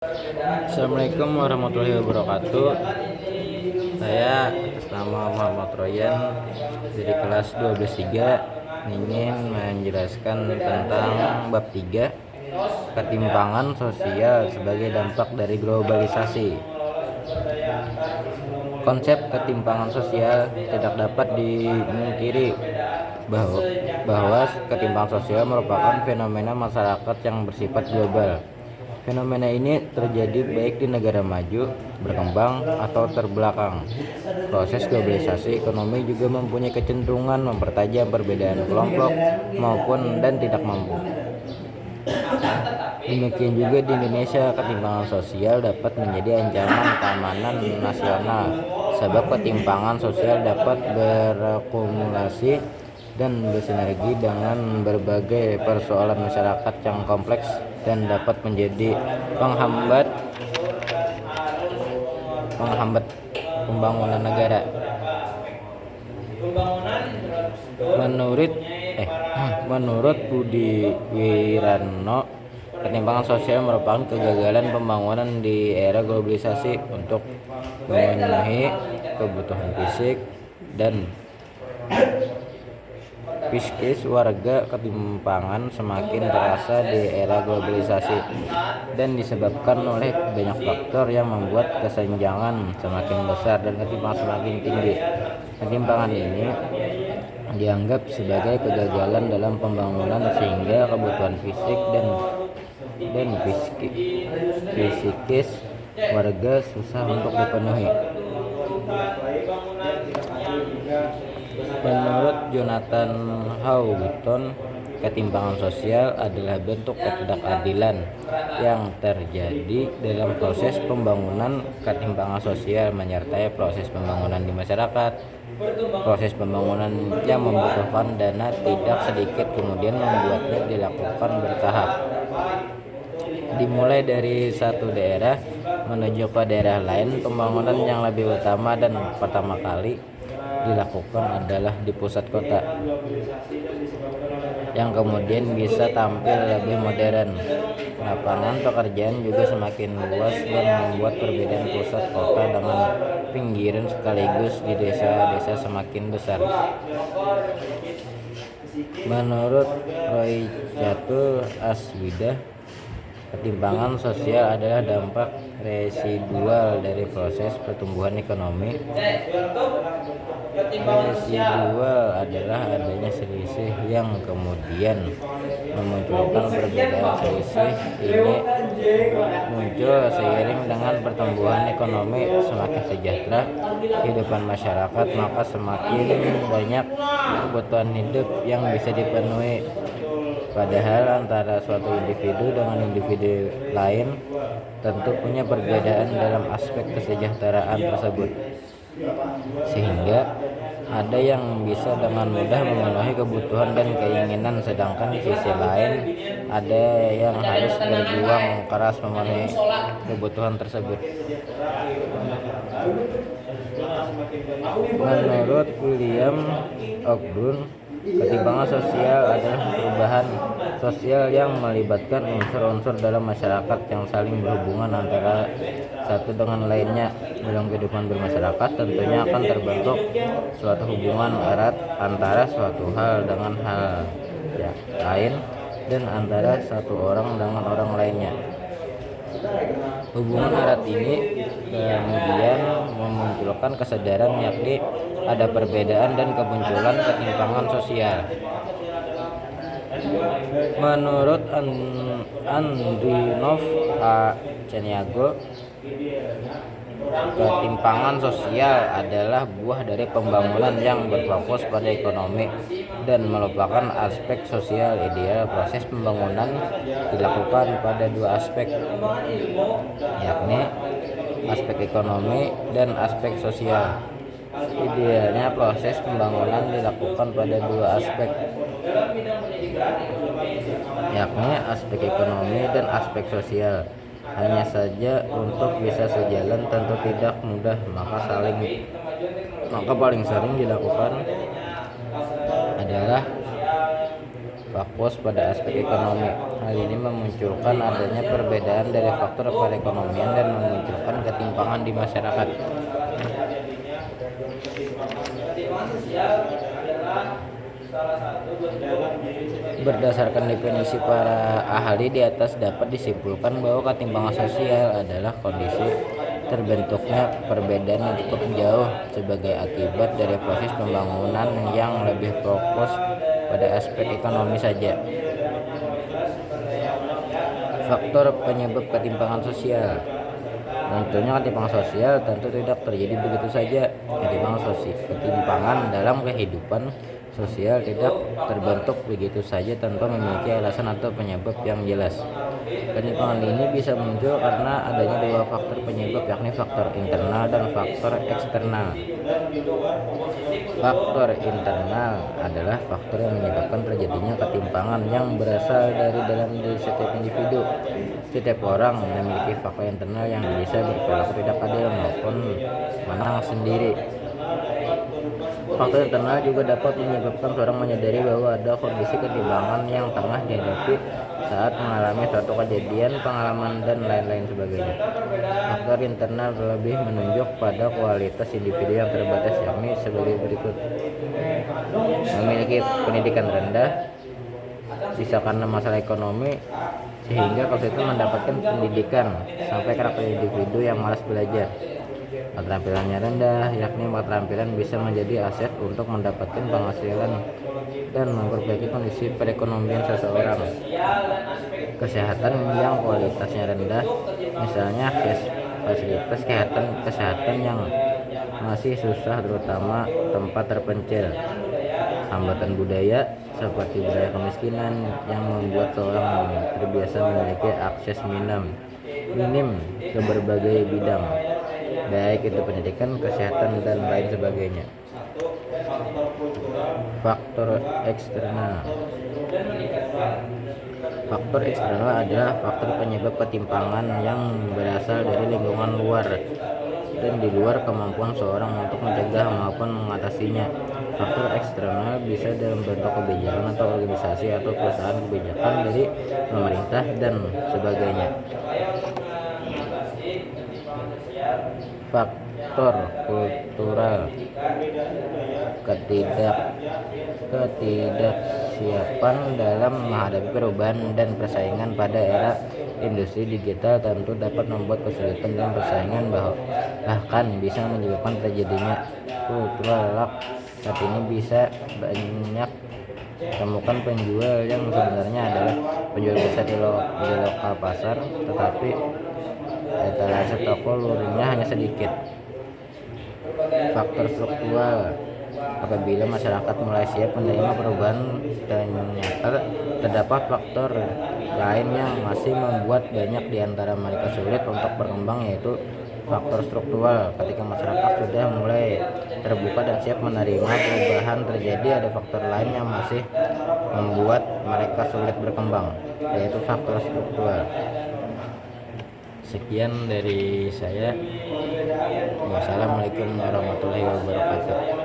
Assalamualaikum warahmatullahi wabarakatuh. Saya atas nama Muhammad Royan dari kelas 12-3 ingin menjelaskan tentang bab 3, ketimpangan sosial sebagai dampak dari globalisasi. Konsep ketimpangan sosial tidak dapat dimungkiri bahwa ketimpangan sosial merupakan fenomena masyarakat yang bersifat global. Fenomena ini terjadi baik di negara maju, berkembang, atau terbelakang. Proses globalisasi ekonomi juga mempunyai kecenderungan mempertajam perbedaan kelompok maupun dan tidak mampu. Demikian juga di Indonesia, ketimpangan sosial dapat menjadi ancaman keamanan nasional, sebab ketimpangan sosial dapat berakumulasi dan bersinergi dengan berbagai persoalan masyarakat yang kompleks dan dapat menjadi penghambat pembangunan negara. Menurut Budi Wirano, ketimpangan sosial merupakan kegagalan pembangunan di era globalisasi untuk memenuhi kebutuhan fisik dan psikis warga. Ketimpangan semakin terasa di era globalisasi dan disebabkan oleh banyak faktor yang membuat kesenjangan semakin besar dan ketimpangan semakin tinggi. Ketimpangan ini dianggap sebagai kegagalan dalam pembangunan sehingga kebutuhan fisik dan psikis warga susah untuk dipenuhi. Menurut Jonathan Houghton, ketimpangan sosial adalah bentuk ketidakadilan yang terjadi dalam proses pembangunan. Ketimpangan sosial menyertai proses pembangunan di masyarakat. Proses pembangunan yang membutuhkan dana tidak sedikit, kemudian membuatnya dilakukan bertahap. Dimulai dari satu daerah menuju ke daerah lain. Pembangunan yang lebih utama dan pertama kali dilakukan adalah di pusat kota, yang kemudian bisa tampil lebih modern. Lapangan pekerjaan juga semakin luas dan membuat perbedaan pusat kota dengan pinggiran sekaligus di desa-desa semakin besar. Menurut Roy Catul Aswidah, ketimpangan sosial adalah dampak residual dari proses pertumbuhan ekonomi. Residual adalah adanya selisih yang kemudian memunculkan perbedaan. Selisih ini muncul seiring dengan pertumbuhan ekonomi. Semakin sejahtera kehidupan masyarakat, maka semakin banyak kebutuhan hidup yang bisa dipenuhi. Padahal antara suatu individu dengan individu lain tentu punya perbedaan dalam aspek kesejahteraan tersebut, sehingga ada yang bisa dengan mudah memenuhi kebutuhan dan keinginan, sedangkan di sisi lain ada yang harus berjuang keras memenuhi kebutuhan tersebut. Menurut William Ogden, ketimpangan sosial adalah perubahan sosial yang melibatkan unsur-unsur dalam masyarakat yang saling berhubungan antara satu dengan lainnya. Dalam kehidupan bermasyarakat tentunya akan terbentuk suatu hubungan erat antara suatu hal dengan hal lain dan antara satu orang dengan orang lainnya. Hubungan erat ini kemudian memunculkan kesadaran, yakni ada perbedaan dan kemunculan ketimpangan sosial. Menurut Andrinov A. Caniago, ketimpangan sosial adalah buah dari pembangunan yang berfokus pada ekonomi dan melupakan aspek sosial. Ideal proses pembangunan dilakukan pada dua aspek, yakni aspek ekonomi dan aspek sosial. Idealnya proses pembangunan dilakukan pada dua aspek, yakni aspek ekonomi dan aspek sosial. Hanya saja untuk bisa sejalan tentu tidak mudah, maka paling sering dilakukan adalah fokus pada aspek ekonomi. Hal ini memunculkan adanya perbedaan dari faktor perekonomian dan memunculkan ketimpangan di masyarakat. Berdasarkan definisi para ahli di atas, dapat disimpulkan bahwa ketimpangan sosial adalah kondisi terbentuknya perbedaan yang cukup jauh sebagai akibat dari proses pembangunan yang lebih fokus pada aspek ekonomi saja. Faktor penyebab ketimpangan sosial. Munculnya ketimpangan sosial tentu tidak terjadi begitu saja. Ketimpangan dalam kehidupan sosial tidak terbentuk begitu saja tanpa memiliki alasan atau penyebab yang jelas. Ketimpangan ini bisa muncul karena adanya dua faktor penyebab, yakni faktor internal dan faktor eksternal. Faktor internal adalah faktor yang menyebabkan terjadinya ketimpangan yang berasal dari dalam diri setiap individu. Setiap orang memiliki faktor internal yang bisa berperilaku tidak adil maupun menang sendiri. Faktor internal juga dapat menyebabkan seorang menyadari bahwa ada kondisi ketimpangan yang tengah dihadapi saat mengalami suatu kejadian, pengalaman, dan lain-lain sebagainya. Faktor internal lebih menunjuk pada kualitas individu yang terbatas, yakni sebagai berikut: memiliki pendidikan rendah, bisa karena masalah ekonomi sehingga kesulitan mendapatkan pendidikan, sampai karakter individu yang malas belajar. Keterampilannya rendah, yakni keterampilan bisa menjadi aset untuk mendapatkan penghasilan dan memperbaiki kondisi perekonomian seseorang. Kesehatan yang kualitasnya rendah, misalnya fasilitas kesehatan yang masih susah, terutama tempat terpencil. Hambatan budaya, seperti budaya kemiskinan yang membuat seorang terbiasa memiliki akses minim ke berbagai bidang, baik itu pendidikan, kesehatan, dan lain sebagainya. Faktor eksternal. Faktor eksternal adalah faktor penyebab ketimpangan yang berasal dari lingkungan luar dan di luar kemampuan seorang untuk mencegah maupun mengatasinya. Faktor eksternal bisa dalam bentuk kebijakan atau organisasi atau perusahaan, kebijakan dari pemerintah, dan sebagainya. Faktor kultural. Ketidaksiapan dalam menghadapi perubahan dan persaingan pada era industri digital tentu dapat membuat kesulitan dalam persaingan, bahkan bisa menyebabkan terjadinya cultural lock. Saat ini bisa banyak temukan penjual yang sebenarnya adalah penjual besar di lokal pasar, tetapi etalase toko luringnya hanya sedikit. Faktor struktural. Apabila masyarakat mulai siap menerima perubahan, ternyata terdapat faktor lain yang masih membuat banyak di antara mereka sulit untuk berkembang, yaitu faktor struktural. Ketika masyarakat sudah mulai terbuka dan siap menerima perubahan terjadi, ada faktor lain yang masih membuat mereka sulit berkembang, yaitu faktor struktural. Sekian dari saya. Wassalamualaikum warahmatullahi wabarakatuh.